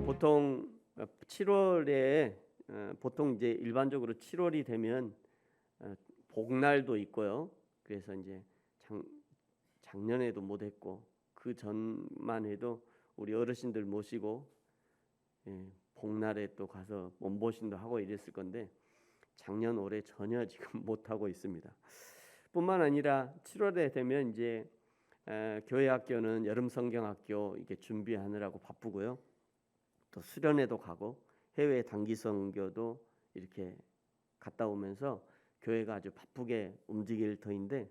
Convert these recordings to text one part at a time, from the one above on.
보통 7월에 보통 이제 일반적으로 7월이 되면 복날도 있고요. 그래서 이제 작년에도 못 했고 그 전만 해도 우리 어르신들 모시고 복날에 또 가서 몸보신도 하고 이랬을 건데 작년 올해 전혀 지금 못 하고 있습니다. 뿐만 아니라 7월에 되면 이제 교회 학교는 여름 성경학교 이게 준비하느라고 바쁘고요. 또 수련회도 가고 해외 단기 선교도 이렇게 갔다 오면서 교회가 아주 바쁘게 움직일 터인데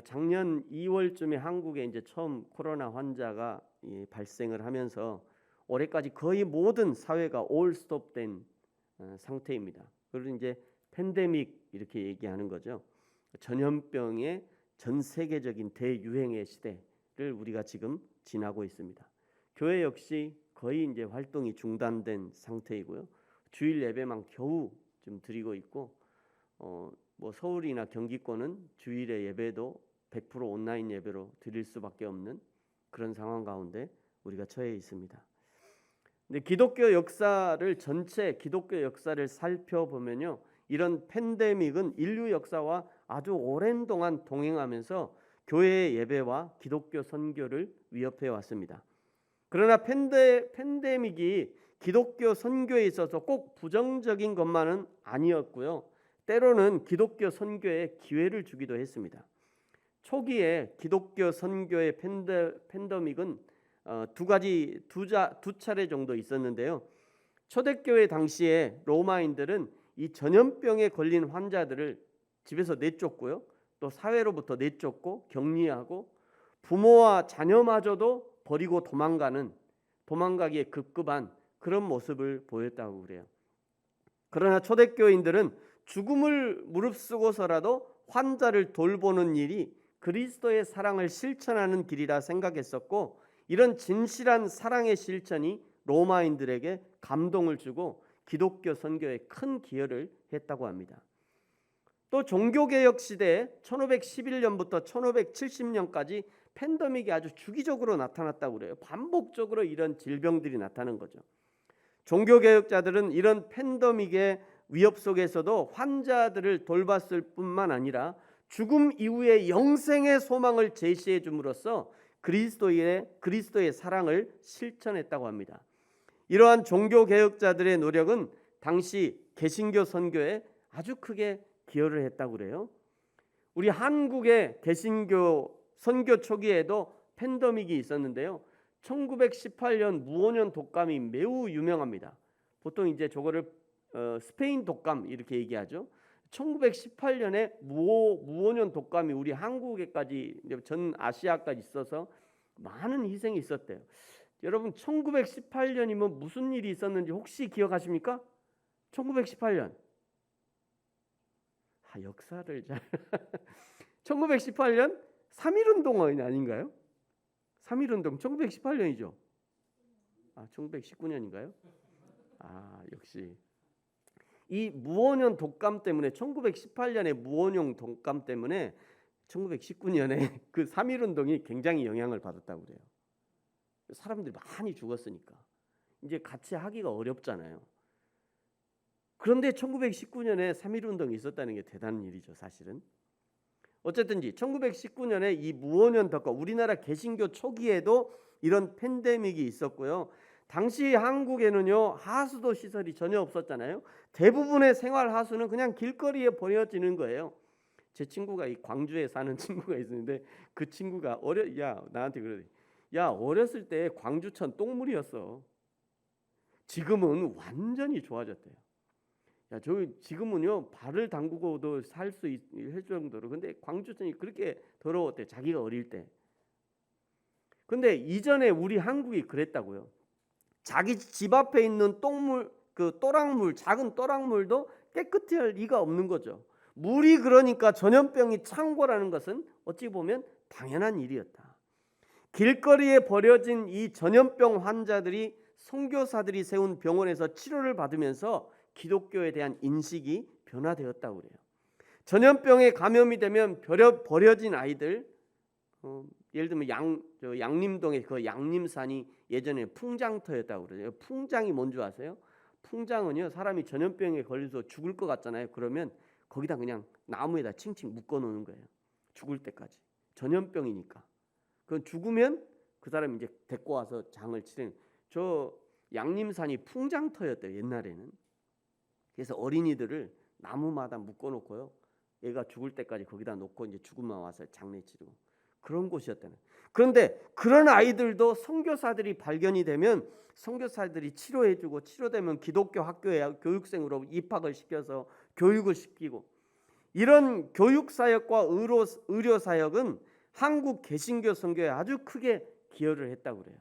작년 2월쯤에 한국에 이제 처음 코로나 환자가 발생을 하면서 올해까지 거의 모든 사회가 올 스톱된 상태입니다. 그리고 이제 팬데믹 이렇게 얘기하는 거죠. 전염병의 전 세계적인 대유행의 시대를 우리가 지금 지나고 있습니다. 교회 역시 거의 이제 활동이 중단된 상태이고요. 주일 예배만 겨우 좀 드리고 있고, 뭐 서울이나 경기권은 주일에 예배도 100% 온라인 예배로 드릴 수밖에 없는 그런 상황 가운데 우리가 처해 있습니다. 근데 전체 기독교 역사를 살펴보면요, 이런 팬데믹은 인류 역사와 아주 오랜 동안 동행하면서 교회의 예배와 기독교 선교를 위협해 왔습니다. 그러나 팬데믹이 기독교 선교에 있어서 꼭 부정적인 것만은 아니었고요. 때로는 기독교 선교에 기회를 주기도 했습니다. 초기에 기독교 선교의 팬데믹은 두 차례 정도 있었는데요. 초대교회 당시에 로마인들은 이 전염병에 걸린 환자들을 집에서 내쫓고요. 또 사회로부터 내쫓고 격리하고 부모와 자녀마저도 버리고 도망가기에 급급한 그런 모습을 보였다고 그래요. 그러나 초대교인들은 죽음을 무릅쓰고서라도 환자를 돌보는 일이 그리스도의 사랑을 실천하는 길이라 생각했었고, 이런 진실한 사랑의 실천이 로마인들에게 감동을 주고 기독교 선교에 큰 기여를 했다고 합니다. 또 종교개혁 시대에 1511년부터 1570년까지 팬데믹이 아주 주기적으로 나타났다고 그래요. 반복적으로 이런 질병들이 나타난 거죠. 종교개혁자들은 이런 팬데믹의 위협 속에서도 환자들을 돌봤을 뿐만 아니라 죽음 이후의 영생의 소망을 제시해 줌으로써 그리스도의 사랑을 실천했다고 합니다. 이러한 종교개혁자들의 노력은 당시 개신교 선교에 아주 크게 기여를 했다고 그래요. 우리 한국의 개신교 선교 초기에도 팬데믹이 있었는데요. 1918년 무오년 독감이 매우 유명합니다. 보통 이제 저거를 스페인 독감 이렇게 얘기하죠. 1918년에 무오년 독감이 우리 한국에까지 전 아시아까지 있어서 많은 희생이 있었대요. 여러분 1918년이면 무슨 일이 있었는지 혹시 기억하십니까? 1918년. 역사를 잘 1918년 3.1운동 아닌가요? 3.1운동 1918년이죠. 1919년인가요? 역시 이 무오년 독감 때문에 1918년에 무오년 독감 때문에 1919년에 그 3.1운동이 굉장히 영향을 받았다고 그래요. 사람들이 많이 죽었으니까 이제 같이 하기가 어렵잖아요. 그런데 1919년에 3.1운동이 있었다는 게 대단한 일이죠, 사실은. 어쨌든지 1919년에 이 무오년 독감, 우리나라 개신교 초기에도 이런 팬데믹이 있었고요. 당시 한국에는요, 하수도 시설이 전혀 없었잖아요. 대부분의 생활 하수는 그냥 길거리에 버려지는 거예요. 제 친구가 이 광주에 사는 친구가 있었는데 그 친구가 나한테 그러더니 어렸을 때 광주천 똥물이었어. 지금은 완전히 좋아졌대요. 지금은요 발을 담그고도 살 수 있을 정도로. 근데 광주천이 그렇게 더러웠대, 자기가 어릴 때. 근데 이전에 우리 한국이 그랬다고요. 자기 집 앞에 있는 똥물, 그 또랑물, 작은 또랑물도 깨끗이 할 리가 없는 거죠. 물이 그러니까 전염병이 창궐하는 것은 어찌 보면 당연한 일이었다. 길거리에 버려진 이 전염병 환자들이 선교사들이 세운 병원에서 치료를 받으면서 기독교에 대한 인식이 변화되었다고 그래요. 전염병에 감염이 되면 버려진 아이들, 예를 들면 양림동에 그 양림산이 예전에 풍장터였다고 그러죠. 풍장이 뭔지 아세요? 풍장은요, 사람이 전염병에 걸려서 죽을 것 같잖아요. 그러면 거기다 그냥 나무에다 칭칭 묶어 놓는 거예요. 죽을 때까지. 전염병이니까. 그건 죽으면 그 사람이 이제 데리고 와서 장을 치르는. 저 양림산이 풍장터였대요, 옛날에는. 그래서 어린이들을 나무마다 묶어 놓고요, 얘가 죽을 때까지 거기다 놓고 이제 죽으면 와서 장례 치르고 그런 곳이었다는. 그런데 그런 아이들도 선교사들이 발견이 되면 선교사들이 치료해주고, 치료되면 기독교 학교에 교육생으로 입학을 시켜서 교육을 시키고, 이런 교육사역과 의료사역은 한국 개신교 선교에 아주 크게 기여를 했다고 그래요.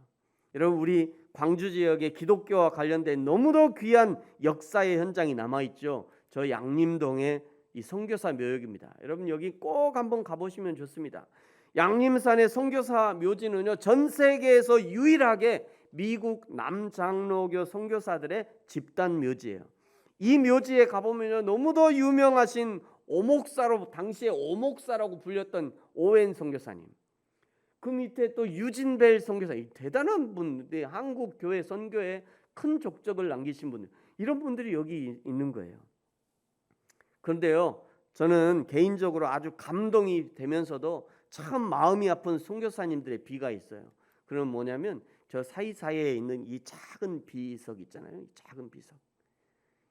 여러분, 우리 광주 지역에 기독교와 관련된 너무도 귀한 역사의 현장이 남아있죠. 저 양림동의 이 선교사 묘역입니다. 여러분, 여기 꼭 한번 가보시면 좋습니다. 양림산의 선교사 묘지는요, 전 세계에서 유일하게 미국 남장로교 선교사들의 집단 묘지예요. 이 묘지에 가보면요, 너무도 유명하신 오목사로, 당시에 오목사라고 불렸던 오웬 선교사님, 그 밑에 또 유진벨 선교사, 대단한 분들, 한국 교회 선교에 큰 족적을 남기신 분들, 이런 분들이 여기 있는 거예요. 그런데요, 저는 개인적으로 아주 감동이 되면서도 참 마음이 아픈 선교사님들의 비가 있어요. 그럼 뭐냐면 저 사이사이에 있는 이 작은 비석 있잖아요. 이 작은 비석.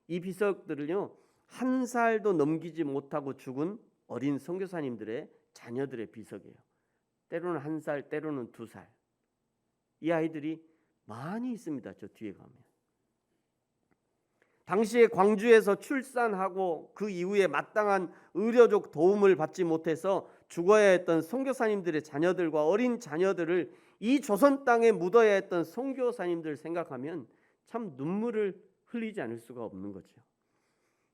이 비석들을요, 한 살도 넘기지 못하고 죽은 어린 선교사님들의 자녀들의 비석이에요. 때로는 한 살, 때로는 2살. 이 아이들이 많이 있습니다. 저 뒤에 가면. 당시에 광주에서 출산하고 그 이후에 마땅한 의료적 도움을 받지 못해서 죽어야 했던 선교사님들의 자녀들과 어린 자녀들을 이 조선 땅에 묻어야 했던 선교사님들 생각하면 참 눈물을 흘리지 않을 수가 없는 거죠.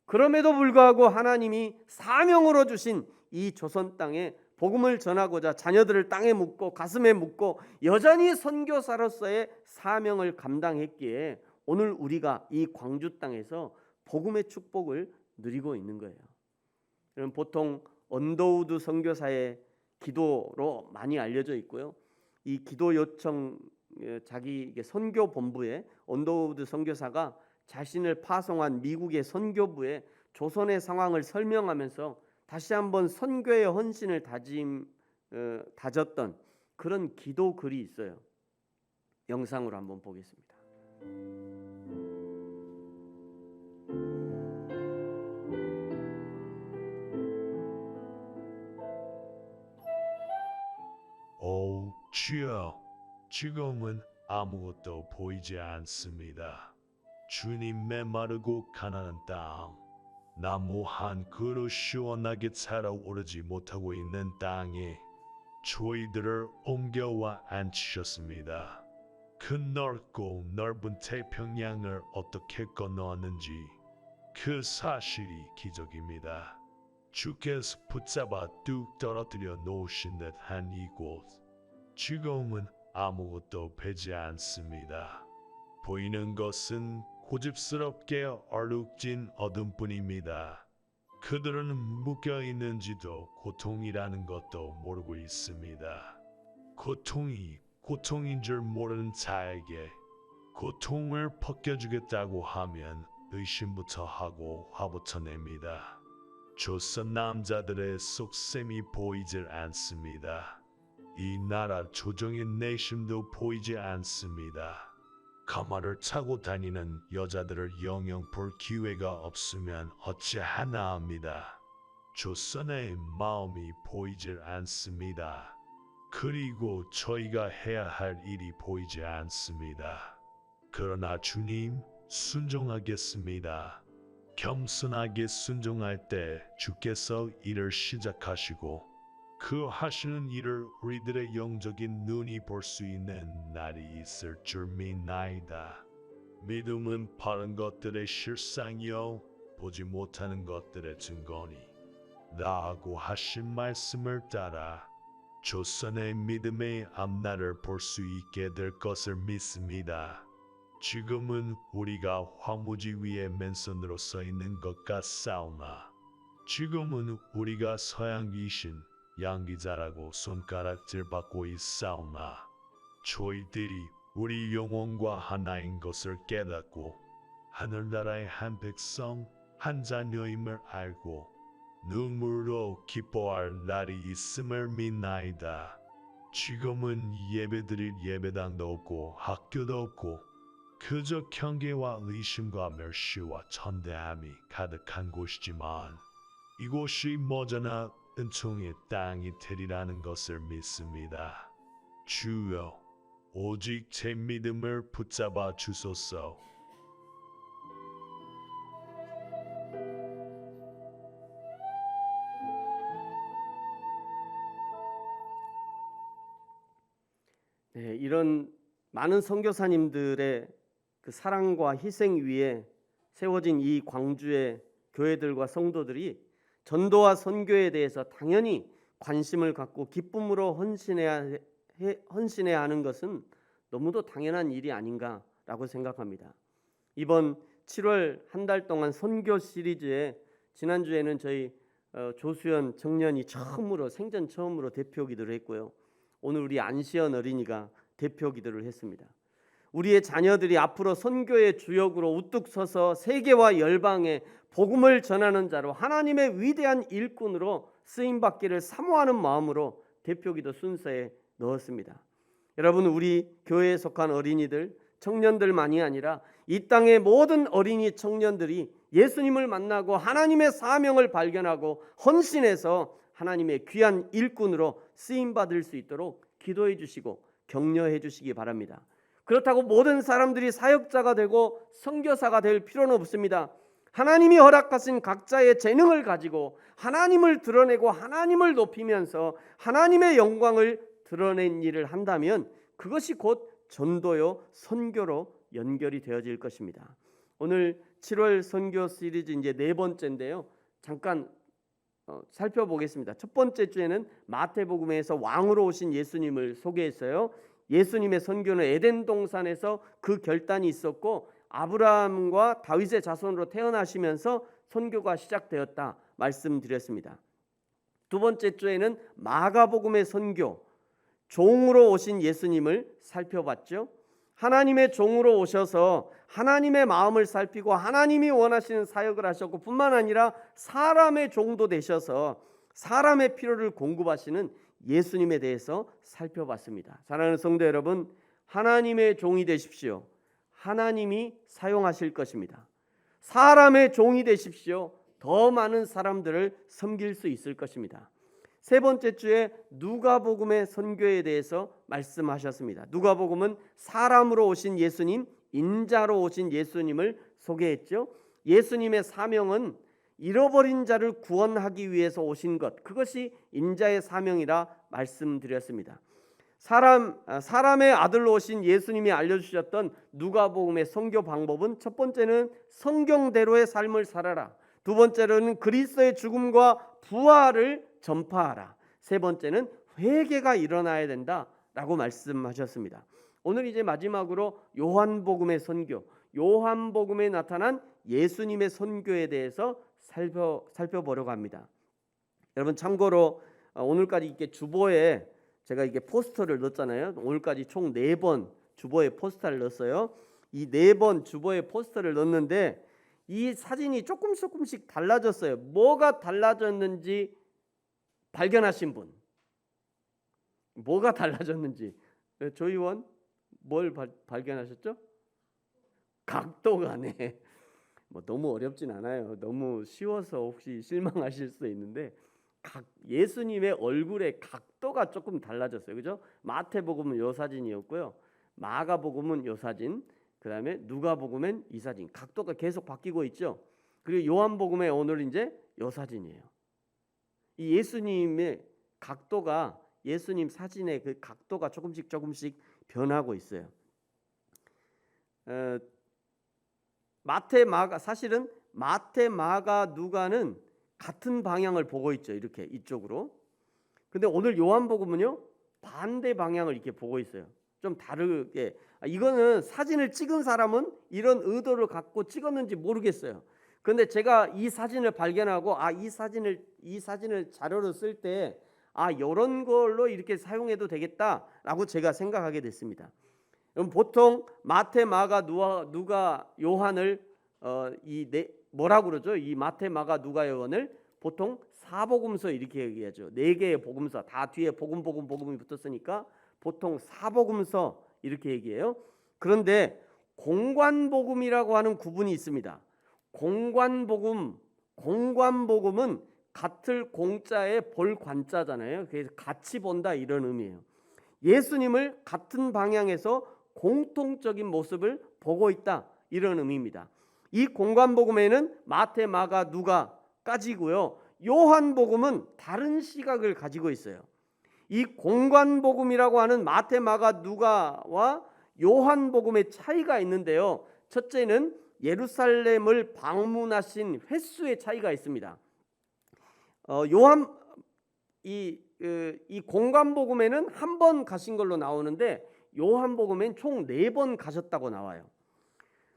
그럼에도 불구하고 하나님이 사명으로 주신 이 조선 땅에 복음을 전하고자 자녀들을 땅에 묻고 가슴에 묻고 여전히 선교사로서의 사명을 감당했기에 오늘 우리가 이 광주 땅에서 복음의 축복을 누리고 있는 거예요. 여러분, 보통 언더우드 선교사의 기도로 많이 알려져 있고요. 이 기도 요청, 자기 선교 본부에 언더우드 선교사가 자신을 파송한 미국의 선교부에 조선의 상황을 설명하면서 다시 한번 선교의 헌신을 다졌던 그런 기도 글이 있어요. 영상으로 한번 보겠습니다. 오, 주여, 지금은 아무것도 보이지 않습니다. 주님 메마르고 가난한 땅, 나무 한 그루 시원하게 살아오르지 못하고 있는 땅에 저희들을 옮겨와 앉히셨습니다. 그 넓고 넓은 태평양을 어떻게 건너왔는지 그 사실이 기적입니다. 주께서 붙잡아 뚝 떨어뜨려 놓으신 듯한 이곳, 지금은 아무것도 보이지 않습니다. 보이는 것은 고집스럽게 얼룩진 어둠뿐입니다. 그들은 묶여있는지도 고통이라는 것도 모르고 있습니다. 고통이 고통인 줄 모르는 자에게 고통을 벗겨주겠다고 하면 의심부터 하고 화부터 냅니다. 조선 남자들의 속셈이 보이질 않습니다. 이 나라 조정의 내심도 보이지 않습니다. 가마를 타고 다니는 여자들을 영영 볼 기회가 없으면 어찌하나 합니다. 조선의 마음이 보이질 않습니다. 그리고 저희가 해야 할 일이 보이지 않습니다. 그러나 주님, 순종하겠습니다. 겸손하게 순종할 때 주께서 일을 시작하시고 그 하시는 일을 우리들의 영적인 눈이 볼 수 있는 날이 있을 줄 믿나이다. 믿음은 바른 것들의 실상이요 보지 못하는 것들의 증거니, 라고 하신 말씀을 따라 조선의 믿음의 앞날을 볼 수 있게 될 것을 믿습니다. 지금은 우리가 황무지 위에 맨손으로 서 있는 것 같사오나, 지금은 우리가 서양 귀신, 양기자라고 손가락질 받고 있사오나 저희들이 우리 영혼과 하나인 것을 깨닫고 하늘나라의 한 백성 한 자녀임을 알고 눈물로 기뻐할 날이 있음을 믿나이다. 지금은 예배드릴 예배당도 없고 학교도 없고 그저 경계와 의심과 멸시와 천대함이 가득한 곳이지만 이곳이 머지나 은총의 땅이 되리라는 것을 믿습니다. 주여, 오직 제 믿음을 붙잡아 주소서. 네, 이런 많은 선교사님들의 그 사랑과 희생 위에 세워진 이 광주의 교회들과 성도들이 전도와 선교에 대해서 당연히 관심을 갖고 기쁨으로 헌신해야 하는 것은 너무도 당연한 일이 아닌가라고 생각합니다. 이번 7월 한 달 동안 선교 시리즈에 지난주에는 저희 조수연 청년이 생전 처음으로 대표 기도를 했고요. 오늘 우리 안시연 어린이가 대표 기도를 했습니다. 우리의 자녀들이 앞으로 선교의 주역으로 우뚝 서서 세계와 열방에 복음을 전하는 자로 하나님의 위대한 일꾼으로 쓰임받기를 사모하는 마음으로 대표기도 순서에 넣었습니다. 여러분, 우리 교회에 속한 어린이들, 청년들만이 아니라 이 땅의 모든 어린이 청년들이 예수님을 만나고 하나님의 사명을 발견하고 헌신해서 하나님의 귀한 일꾼으로 쓰임받을 수 있도록 기도해 주시고 격려해 주시기 바랍니다. 그렇다고 모든 사람들이 사역자가 되고 선교사가 될 필요는 없습니다. 하나님이 허락하신 각자의 재능을 가지고 하나님을 드러내고 하나님을 높이면서 하나님의 영광을 드러낸 일을 한다면 그것이 곧 전도요 선교로 연결이 되어질 것입니다. 오늘 7월 선교 시리즈 이제 네 번째인데요. 잠깐 살펴보겠습니다. 첫 번째 주에는 마태복음에서 왕으로 오신 예수님을 소개했어요. 예수님의 선교는 에덴 동산에서 그 결단이 있었고 아브라함과 다윗의 자손으로 태어나시면서 선교가 시작되었다 말씀드렸습니다. 두 번째 주에는 마가복음의 선교, 종으로 오신 예수님을 살펴봤죠. 하나님의 종으로 오셔서 하나님의 마음을 살피고 하나님이 원하시는 사역을 하셨고 뿐만 아니라 사람의 종도 되셔서 사람의 필요를 공급하시는 예수님에 대해서 살펴봤습니다. 사랑하는 성도 여러분, 하나님의 종이 되십시오. 하나님이 사용하실 것입니다. 사람의 종이 되십시오. 더 많은 사람들을 섬길 수 있을 것입니다. 세 번째 주에 누가복음의 선교에 대해서 말씀하셨습니다. 누가복음은 사람으로 오신 예수님, 인자로 오신 예수님을 소개했죠. 예수님의 사명은 잃어버린 자를 구원하기 위해서 오신 것, 그것이 인자의 사명이라 말씀드렸습니다. 사람의 아들로 오신 예수님이 알려주셨던 누가복음의 선교 방법은 첫 번째는 성경대로의 삶을 살아라. 두 번째로는 그리스도의 죽음과 부활을 전파하라. 세 번째는 회개가 일어나야 된다라고 말씀하셨습니다. 오늘 이제 마지막으로 요한복음의 선교, 요한복음에 나타난 예수님의 선교에 대해서 살펴보려고 합니다. 여러분 참고로 오늘까지 이렇게 주보에 제가 이게 포스터를 넣었잖아요. 오늘까지 총 4번 주보에 포스터를 넣었어요. 이 4번 주보에 포스터를 넣었는데 이 사진이 조금씩 달라졌어요. 뭐가 달라졌는지 발견하신 분? 뭐가 달라졌는지. 조의원 뭘 발견하셨죠? 각도가네. 뭐 너무 어렵진 않아요. 너무 쉬워서 혹시 실망하실 수 있는데 예수님의 얼굴의 각도가 조금 달라졌어요. 그죠? 마태복음은 요 사진이었고요. 마가복음은 요 사진, 그다음에 누가복음은 이 사진. 각도가 계속 바뀌고 있죠. 그리고 요한복음에 오늘 이제 요 사진이에요. 이 예수님의 각도가 예수님 사진의 그 각도가 조금씩 변하고 있어요. 마태, 마가 사실은 마태, 마가, 누가는 같은 방향을 보고 있죠. 이렇게 이쪽으로. 근데 오늘 요한복음은요 반대 방향을 이렇게 보고 있어요. 좀 다르게. 이거는 사진을 찍은 사람은 이런 의도를 갖고 찍었는지 모르겠어요. 그런데 제가 이 사진을 발견하고 이 사진을 자료로 쓸 때 이런 걸로 이렇게 사용해도 되겠다라고 제가 생각하게 됐습니다. 그럼 보통 마태, 마가, 누가, 요한을 뭐라고 그러죠? 이 마태, 마가, 누가, 요한을 보통 사복음서 이렇게 얘기하죠. 4개의 복음서, 다 뒤에 복음이 붙었으니까 보통 사복음서 이렇게 얘기해요. 그런데 공관복음이라고 하는 구분이 있습니다. 공관복음은 같을 공자에 볼 관자잖아요. 그래서 같이 본다 이런 의미예요. 예수님을 같은 방향에서 공통적인 모습을 보고 있다 이런 의미입니다. 이 공관복음에는 마태, 마가, 누가까지고요. 요한복음은 다른 시각을 가지고 있어요. 이 공관복음이라고 하는 마태, 마가, 누가와 요한복음의 차이가 있는데요. 첫째는 예루살렘을 방문하신 횟수의 차이가 있습니다. 이 공관복음에는 한 번 가신 걸로 나오는데 요한복음엔 총 4번 가셨다고 나와요.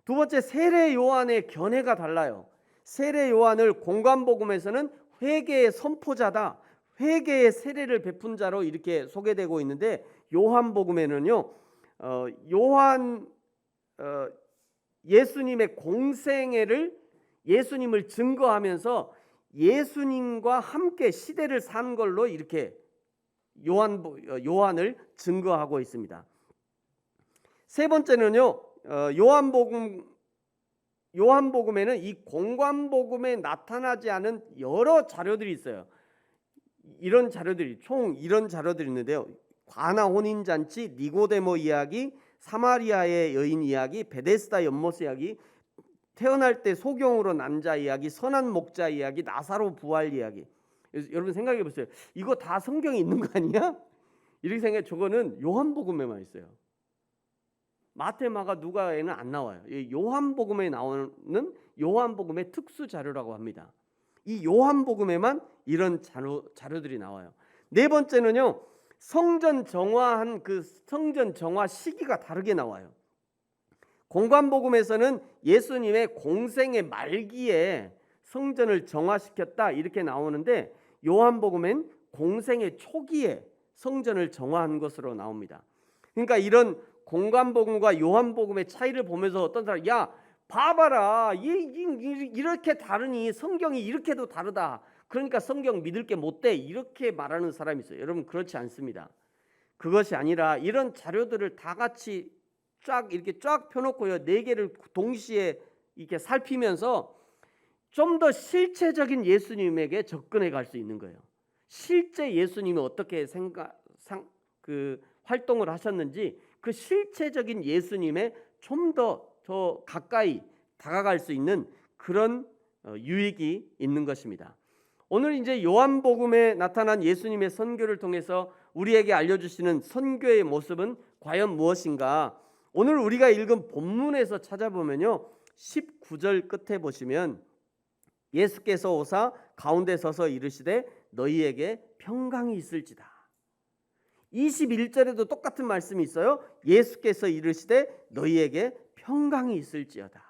두 번째, 세례 요한의 견해가 달라요. 세례 요한을 공관복음에서는 회개의 선포자다, 회개의 세례를 베푼 자로 이렇게 소개되고 있는데 요한복음에는요, 예수님의 공생애를 예수님을 증거하면서 예수님과 함께 시대를 산 걸로 이렇게 요한을 증거하고 있습니다. 세 번째는요, 요한복음에는 이 공관복음에 나타나지 않은 여러 자료들이 있어요. 이런 자료들이 있는데요. 가나 혼인잔치, 니고데모 이야기, 사마리아의 여인 이야기, 베데스다 연못 이야기, 태어날 때 소경으로 난 자 이야기, 선한 목자 이야기, 나사로 부활 이야기. 여러분 생각해 보세요. 이거 다 성경에 있는 거 아니야? 이렇게 생각해. 저거는 요한복음에만 있어요. 마태, 마가, 누가에는 안 나와요. 요한복음에 나오는 요한복음의 특수 자료라고 합니다. 이 요한복음에만 이런 자료들이 나와요. 네 번째는요, 성전 정화 시기가 다르게 나와요. 공관복음에서는 예수님의 공생의 말기에 성전을 정화시켰다 이렇게 나오는데 요한복음엔 공생의 초기에 성전을 정화한 것으로 나옵니다. 그러니까 이런 공관복음과 요한복음의 차이를 보면서 어떤 사람이 봐봐라, 이렇게 다르니 성경이 이렇게도 다르다, 그러니까 성경 믿을 게 못돼, 이렇게 말하는 사람이 있어요. 여러분, 그렇지 않습니다. 그것이 아니라 이런 자료들을 다 같이 이렇게 쫙 펴놓고요, 4개를 동시에 이렇게 살피면서 좀 더 실체적인 예수님에게 접근해 갈 수 있는 거예요. 실제 예수님이 어떻게 활동을 하셨는지 그 실체적인 예수님에 좀 더 가까이 다가갈 수 있는 그런 유익이 있는 것입니다. 오늘 이제 요한복음에 나타난 예수님의 선교를 통해서 우리에게 알려주시는 선교의 모습은 과연 무엇인가? 오늘 우리가 읽은 본문에서 찾아보면요, 19절 끝에 보시면 예수께서 오사 가운데 서서 이르시되 너희에게 평강이 있을지다. 21절에도 똑같은 말씀이 있어요. 예수께서 이르시되 너희에게 평강이 있을지어다.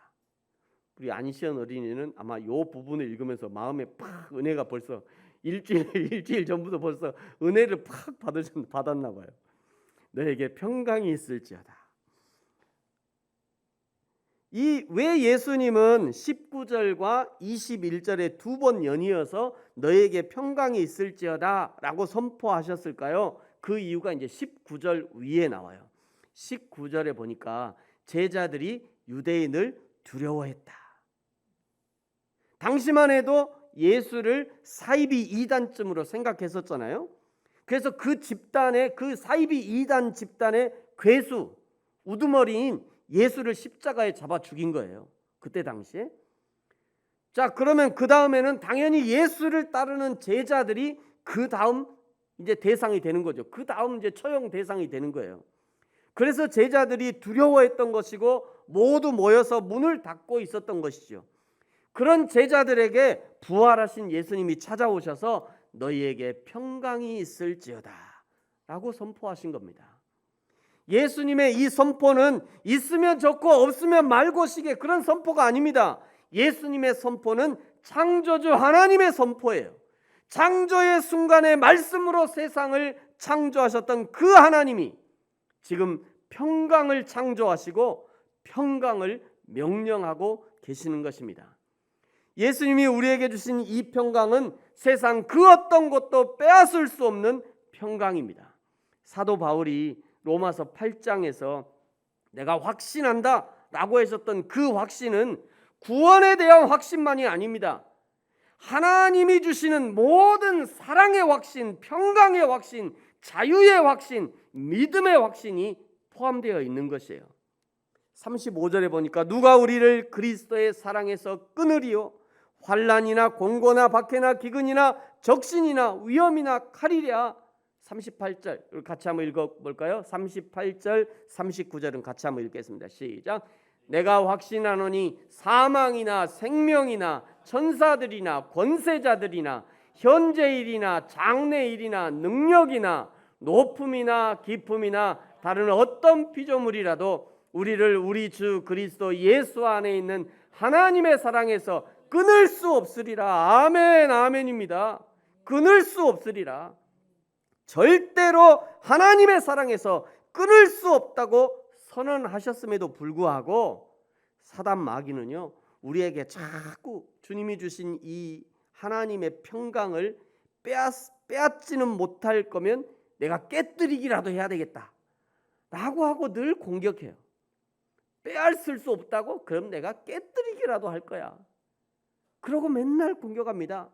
우리 안시연 어린이는 아마 이 부분을 읽으면서 마음에 팍 은혜가 벌써 일주일 전부터 벌써 은혜를 팍 받았나 봐요. 너에게 평강이 있을지어다. 왜 예수님은 19절과 21절에 2번 연이어서 너에게 평강이 있을지어다 라고 선포하셨을까요? 그 이유가 이제 19절 위에 나와요. 19절에 보니까 제자들이 유대인을 두려워했다. 당시만 해도 예수를 사이비 이단쯤으로 생각했었잖아요. 그래서 그 사이비 이단 집단의 괴수, 우두머리인 예수를 십자가에 잡아 죽인 거예요. 그때 당시에. 자, 그러면 그 다음에는 당연히 예수를 따르는 제자들이 그 다음 이제 대상이 되는 거죠. 그 다음 이제 처형 대상이 되는 거예요. 그래서 제자들이 두려워했던 것이고 모두 모여서 문을 닫고 있었던 것이죠. 그런 제자들에게 부활하신 예수님이 찾아오셔서 너희에게 평강이 있을지어다 라고 선포하신 겁니다. 예수님의 이 선포는 있으면 좋고 없으면 말고식의 그런 선포가 아닙니다. 예수님의 선포는 창조주 하나님의 선포예요. 창조의 순간에 말씀으로 세상을 창조하셨던 그 하나님이 지금 평강을 창조하시고 평강을 명령하고 계시는 것입니다. 예수님이 우리에게 주신 이 평강은 세상 그 어떤 것도 빼앗을 수 없는 평강입니다. 사도 바울이 로마서 8장에서 내가 확신한다 라고 하셨던 그 확신은 구원에 대한 확신만이 아닙니다. 하나님이 주시는 모든 사랑의 확신, 평강의 확신, 자유의 확신, 믿음의 확신이 포함되어 있는 것이에요. 35절에 보니까 누가 우리를 그리스도의 사랑에서 끊으리요? 환난이나 공고나 박해나 기근이나 적신이나 위험이나 칼이랴. 38절 같이 한번 읽어볼까요? 38절 39절은 같이 한번 읽겠습니다. 시작. 내가 확신하노니 사망이나 생명이나 천사들이나 권세자들이나 현재일이나 장래일이나 능력이나 높음이나 깊음이나 다른 어떤 피조물이라도 우리를 우리 주 그리스도 예수 안에 있는 하나님의 사랑에서 끊을 수 없으리라. 아멘, 아멘입니다. 끊을 수 없으리라. 절대로 하나님의 사랑에서 끊을 수 없다고 선언하셨음에도 불구하고 사단 마귀는요, 우리에게 자꾸 주님이 주신 이 하나님의 평강을 빼앗지는 못할 거면 내가 깨뜨리기라도 해야 되겠다 라고 하고 늘 공격해요. 빼앗을 수 없다고? 그럼 내가 깨뜨리기라도 할 거야. 그러고 맨날 공격합니다.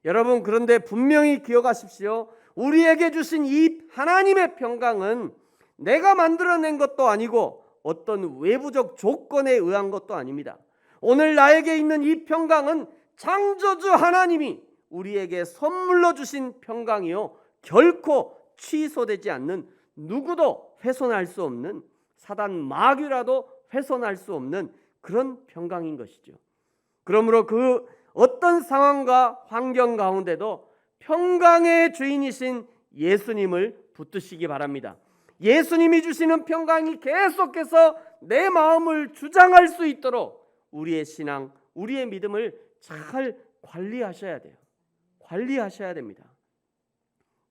여러분, 그런데 분명히 기억하십시오. 우리에게 주신 이 하나님의 평강은 내가 만들어낸 것도 아니고 어떤 외부적 조건에 의한 것도 아닙니다. 오늘 나에게 있는 이 평강은 창조주 하나님이 우리에게 선물로 주신 평강이요, 결코 취소되지 않는, 누구도 훼손할 수 없는, 사단 마귀라도 훼손할 수 없는 그런 평강인 것이죠. 그러므로 그 어떤 상황과 환경 가운데도 평강의 주인이신 예수님을 붙드시기 바랍니다. 예수님이 주시는 평강이 계속해서 내 마음을 주장할 수 있도록 우리의 신앙, 우리의 믿음을 잘 관리하셔야 돼요. 관리하셔야 됩니다.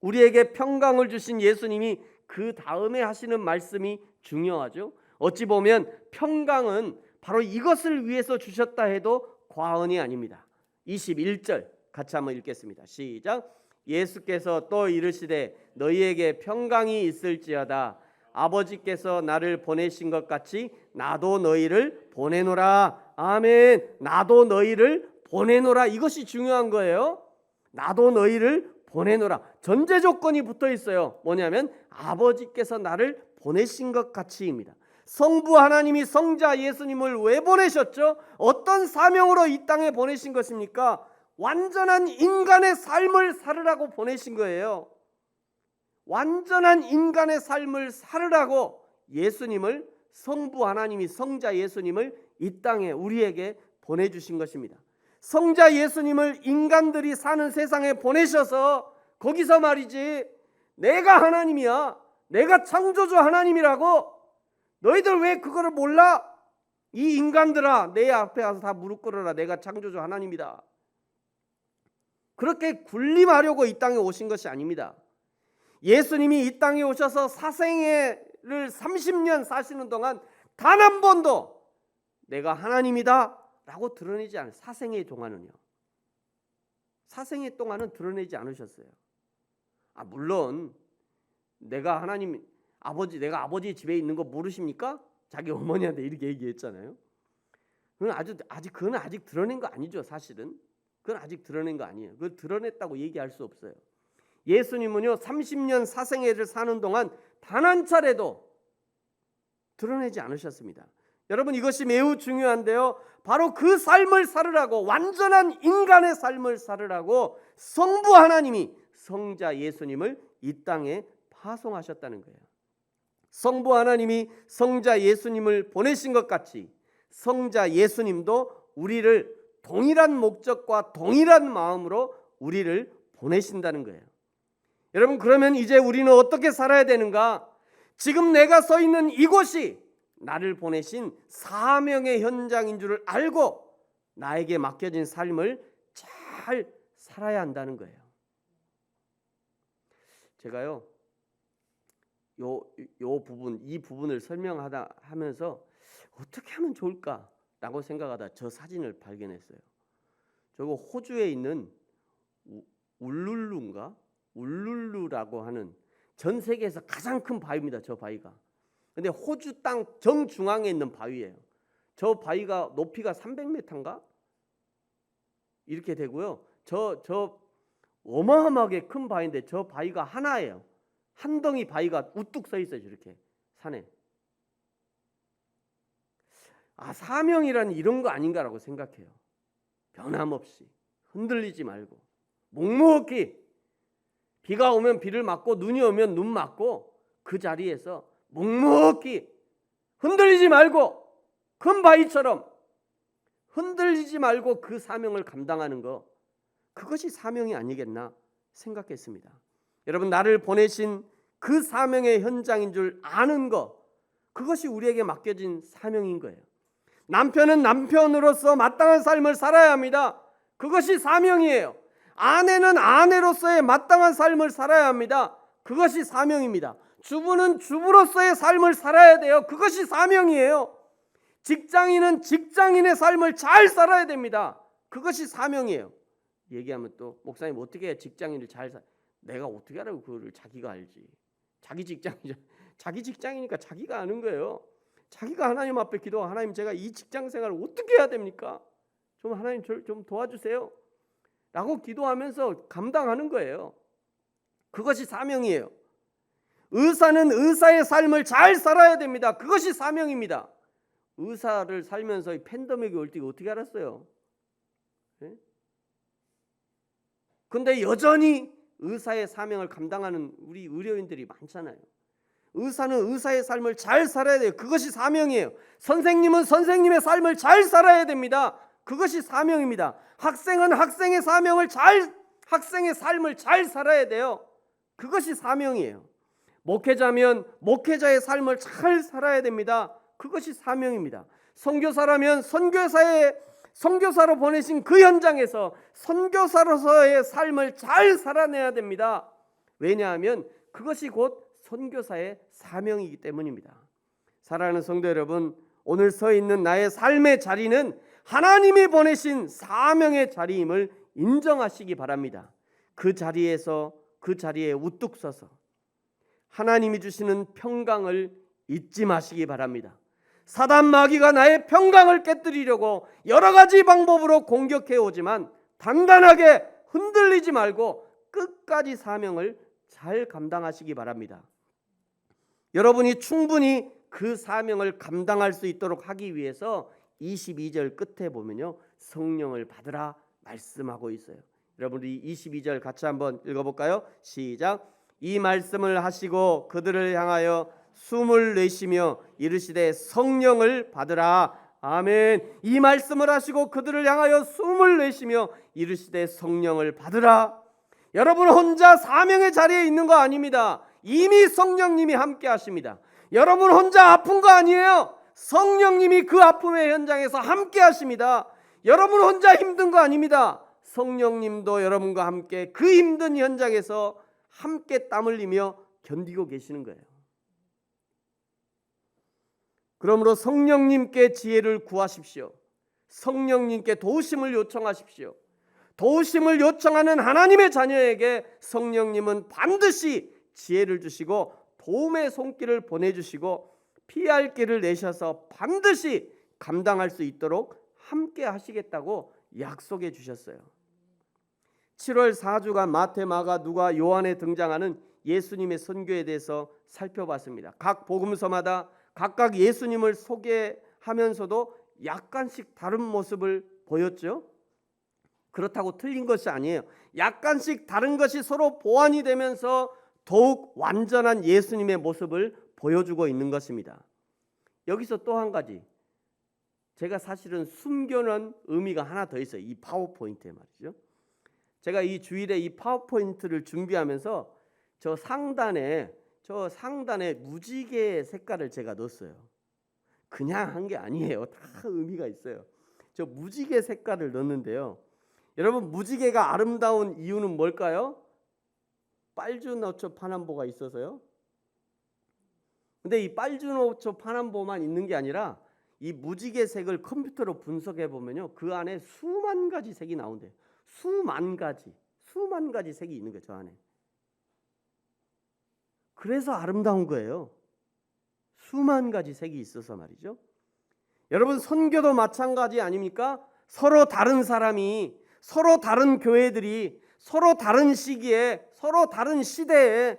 우리에게 평강을 주신 예수님이 그 다음에 하시는 말씀이 중요하죠. 어찌 보면 평강은 바로 이것을 위해서 주셨다 해도 과언이 아닙니다. 21절 같이 한번 읽겠습니다. 시작. 예수께서 또 이르시되 너희에게 평강이 있을지어다. 아버지께서 나를 보내신 것 같이 나도 너희를 보내노라. 아멘. 나도 너희를 보내노라. 이것이 중요한 거예요. 나도 너희를 보내노라. 전제 조건이 붙어 있어요. 뭐냐면 아버지께서 나를 보내신 것 같이입니다. 성부 하나님이 성자 예수님을 왜 보내셨죠? 어떤 사명으로 이 땅에 보내신 것입니까? 완전한 인간의 삶을 살으라고 보내신 거예요. 완전한 인간의 삶을 살으라고 예수님을, 성부 하나님이 성자 예수님을 이 땅에 우리에게 보내주신 것입니다. 성자 예수님을 인간들이 사는 세상에 보내셔서 거기서 말이지, 내가 하나님이야, 내가 창조주 하나님이라고, 너희들 왜 그거를 몰라? 이 인간들아, 내 앞에 와서 다 무릎 꿇어라. 내가 창조주 하나님이다. 그렇게 군림하려고 이 땅에 오신 것이 아닙니다. 예수님이 이 땅에 오셔서 사생애를 30년 사시는 동안 단 한 번도 내가 하나님이다 라고 드러내지 않아요. 사생애 동안은요. 사생애 동안은 드러내지 않으셨어요. 물론 내가 하나님, 내가 아버지 집에 있는 거 모르십니까? 자기 어머니한테 이렇게 얘기했잖아요. 그건 아직 드러낸 거 아니죠, 사실은. 그건 아직 드러낸 거 아니에요. 그걸 드러냈다고 얘기할 수 없어요. 예수님은요, 30년 사생애를 사는 동안 단 한 차례도 드러내지 않으셨습니다. 여러분, 이것이 매우 중요한데요, 바로 그 삶을 살으라고, 완전한 인간의 삶을 살으라고 성부 하나님이 성자 예수님을 이 땅에 파송하셨다는 거예요. 성부 하나님이 성자 예수님을 보내신 것 같이 성자 예수님도 우리를 동일한 목적과 동일한 마음으로 우리를 보내신다는 거예요. 여러분, 그러면 이제 우리는 어떻게 살아야 되는가? 지금 내가 서 있는 이곳이 나를 보내신 사명의 현장인 줄을 알고 나에게 맡겨진 삶을 잘 살아야 한다는 거예요. 제가요 이 부분을 하면서 어떻게 하면 좋을까라고 생각하다 저 사진을 발견했어요. 저거 호주에 있는 울룰루라고 하는 전 세계에서 가장 큰 바위입니다. 저 바위가. 근데 호주 땅 정중앙에 있는 바위예요. 저 바위가 높이가 300m인가? 이렇게 되고요. 저 어마어마하게 큰 바위인데 저 바위가 하나예요. 한 덩이 바위가 우뚝 서 있어요. 이렇게 산에. 사명이란 이런 거 아닌가라고 생각해요. 변함없이 흔들리지 말고 묵묵히 비가 오면 비를 맞고 눈이 오면 눈 맞고 그 자리에서 묵묵히 흔들리지 말고 큰 바위처럼 흔들리지 말고 그 사명을 감당하는 거, 그것이 사명이 아니겠나 생각했습니다. 여러분, 나를 보내신 그 사명의 현장인 줄 아는 거, 그것이 우리에게 맡겨진 사명인 거예요. 남편은 남편으로서 마땅한 삶을 살아야 합니다. 그것이 사명이에요. 아내는 아내로서의 마땅한 삶을 살아야 합니다. 그것이 사명입니다. 주부는 주부로서의 삶을 살아야 돼요. 그것이 사명이에요. 직장인은 직장인의 삶을 잘 살아야 됩니다. 그것이 사명이에요. 얘기하면 또 목사님 어떻게 해야 직장인을 잘 내가 어떻게 하라고 그거를 자기가 알지. 자기 직장이니까 자기가 아는 거예요. 자기가 하나님 앞에 기도하고 하나님 제가 이 직장 생활을 어떻게 해야 됩니까? 좀 하나님 저를 좀 도와주세요. 라고 기도하면서 감당하는 거예요. 그것이 사명이에요. 의사는 의사의 삶을 잘 살아야 됩니다. 그것이 사명입니다. 의사를 살면서 이 팬데믹이 올 때 어떻게 알았어요? 네? 근데 여전히 의사의 사명을 감당하는 우리 의료인들이 많잖아요. 의사는 의사의 삶을 잘 살아야 돼요. 그것이 사명이에요. 선생님은 선생님의 삶을 잘 살아야 됩니다. 그것이 사명입니다. 학생은 학생의 삶을 잘 살아야 돼요. 그것이 사명이에요. 목회자면 목회자의 삶을 잘 살아야 됩니다. 그것이 사명입니다. 선교사라면 선교사로 보내신 그 현장에서 선교사로서의 삶을 잘 살아내야 됩니다. 왜냐하면 그것이 곧 선교사의 사명이기 때문입니다. 사랑하는 성도 여러분, 오늘 서 있는 나의 삶의 자리는 하나님이 보내신 사명의 자리임을 인정하시기 바랍니다. 그 자리에 우뚝 서서 하나님이 주시는 평강을 잊지 마시기 바랍니다. 사단 마귀가 나의 평강을 깨뜨리려고 여러 가지 방법으로 공격해 오지만 단단하게 흔들리지 말고 끝까지 사명을 잘 감당하시기 바랍니다. 여러분이 충분히 그 사명을 감당할 수 있도록 하기 위해서 22절 끝에 보면요, 성령을 받으라 말씀하고 있어요. 여러분, 우리 22절 같이 한번 읽어볼까요? 시작. 이 말씀을 하시고 그들을 향하여 숨을 내쉬며 이르시되 성령을 받으라. 아멘. 이 말씀을 하시고 그들을 향하여 숨을 내쉬며 이르시되 성령을 받으라. 여러분 혼자 사명의 자리에 있는 거 아닙니다. 이미 성령님이 함께 하십니다. 여러분 혼자 아픈 거 아니에요. 성령님이 그 아픔의 현장에서 함께 하십니다. 여러분 혼자 힘든 거 아닙니다. 성령님도 여러분과 함께 그 힘든 현장에서 함께 땀 흘리며 견디고 계시는 거예요. 그러므로 성령님께 지혜를 구하십시오. 성령님께 도우심을 요청하십시오. 도우심을 요청하는 하나님의 자녀에게 성령님은 반드시 지혜를 주시고 도움의 손길을 보내주시고 피할 길을 내셔서 반드시 감당할 수 있도록 함께 하시겠다고 약속해 주셨어요. 7월 4주간 마태, 마가, 누가, 요한에 등장하는 예수님의 선교에 대해서 살펴봤습니다. 각 복음서마다 각각 예수님을 소개하면서도 약간씩 다른 모습을 보였죠. 그렇다고 틀린 것이 아니에요. 약간씩 다른 것이 서로 보완이 되면서 더욱 완전한 예수님의 모습을 보여주고 있는 것입니다. 여기서 또 한 가지, 제가 사실은 숨겨놓은 의미가 하나 더 있어요. 이 파워포인트에 말이죠. 제가 이 주일에 이 파워포인트를 준비하면서 저 상단에 무지개 색깔을 제가 넣었어요. 그냥 한 게 아니에요. 다 의미가 있어요. 저 무지개 색깔을 넣었는데요. 여러분, 무지개가 아름다운 이유는 뭘까요? 빨주노초 파남보가 있어서요. 근데 이 빨주노초 파남보만 있는 게 아니라 이 무지개 색을 컴퓨터로 분석해 보면요, 그 안에 수만 가지 색이 나온대요. 수만 가지 색이 있는 거죠, 저 안에. 그래서 아름다운 거예요. 수만 가지 색이 있어서 말이죠. 여러분, 선교도 마찬가지 아닙니까? 서로 다른 사람이, 서로 다른 교회들이, 서로 다른 시기에, 서로 다른 시대에,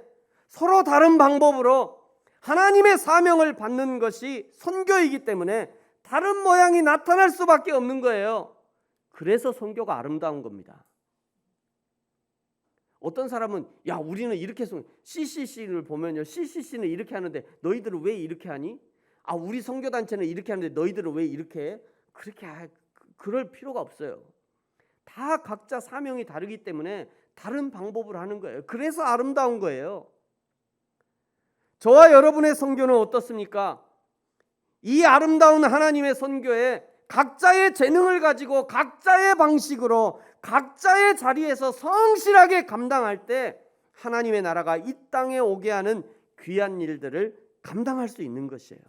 서로 다른 방법으로 하나님의 사명을 받는 것이 선교이기 때문에 다른 모양이 나타날 수밖에 없는 거예요. 그래서 선교가 아름다운 겁니다. 어떤 사람은 야, 우리는 이렇게 CCC를 보면요, CCC는 이렇게 하는데 너희들은 왜 이렇게 하니? 아, 우리 선교단체는 이렇게 하는데 너희들은 왜 이렇게 해? 그럴 필요가 없어요. 다 각자 사명이 다르기 때문에 다른 방법을 하는 거예요. 그래서 아름다운 거예요. 저와 여러분의 선교는 어떻습니까? 이 아름다운 하나님의 선교에 각자의 재능을 가지고 각자의 방식으로 각자의 자리에서 성실하게 감당할 때 하나님의 나라가 이 땅에 오게 하는 귀한 일들을 감당할 수 있는 것이에요.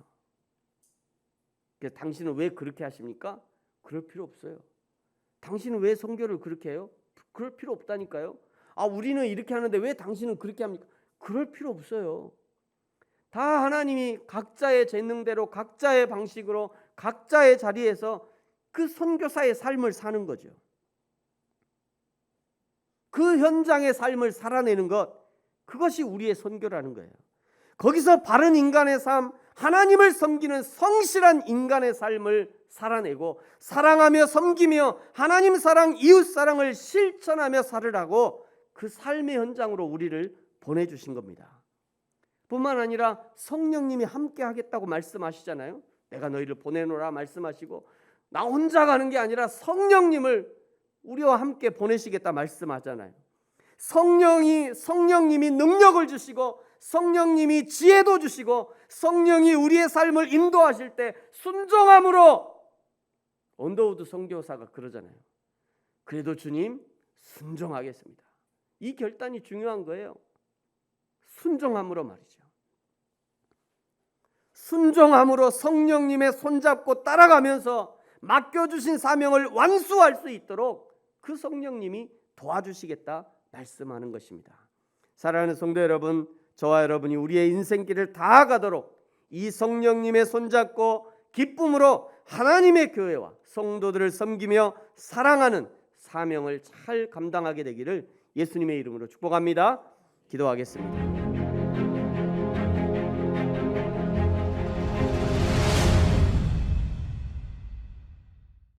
그래서 당신은 왜 그렇게 하십니까? 그럴 필요 없어요. 당신은 왜 선교를 그렇게 해요? 그럴 필요 없다니까요. 아, 우리는 이렇게 하는데 왜 당신은 그렇게 합니까? 그럴 필요 없어요. 다 하나님이 각자의 재능대로 각자의 방식으로 각자의 자리에서 그 선교사의 삶을 사는 거죠. 그 현장의 삶을 살아내는 것, 그것이 우리의 선교라는 거예요. 거기서 바른 인간의 삶, 하나님을 섬기는 성실한 인간의 삶을 살아내고 사랑하며 섬기며 하나님 사랑, 이웃 사랑을 실천하며 살으라고 그 삶의 현장으로 우리를 보내주신 겁니다. 뿐만 아니라 성령님이 함께 하겠다고 말씀하시잖아요. 내가 너희를 보내노라 말씀하시고, 나 혼자 가는 게 아니라 성령님을 우리와 함께 보내시겠다 말씀하잖아요. 성령님이 능력을 주시고 성령님이 지혜도 주시고 성령이 우리의 삶을 인도하실 때 순종함으로, 언더우드 선교사가 그러잖아요. 그래도 주님 순종하겠습니다. 이 결단이 중요한 거예요. 순종함으로 말이죠. 순종함으로 성령님의 손잡고 따라가면서 맡겨주신 사명을 완수할 수 있도록 그 성령님이 도와주시겠다 말씀하는 것입니다. 사랑하는 성도 여러분, 저와 여러분이 우리의 인생길을 다 가도록 이 성령님의 손잡고 기쁨으로 하나님의 교회와 성도들을 섬기며 사랑하는 사명을 잘 감당하게 되기를 예수님의 이름으로 축복합니다. 기도하겠습니다.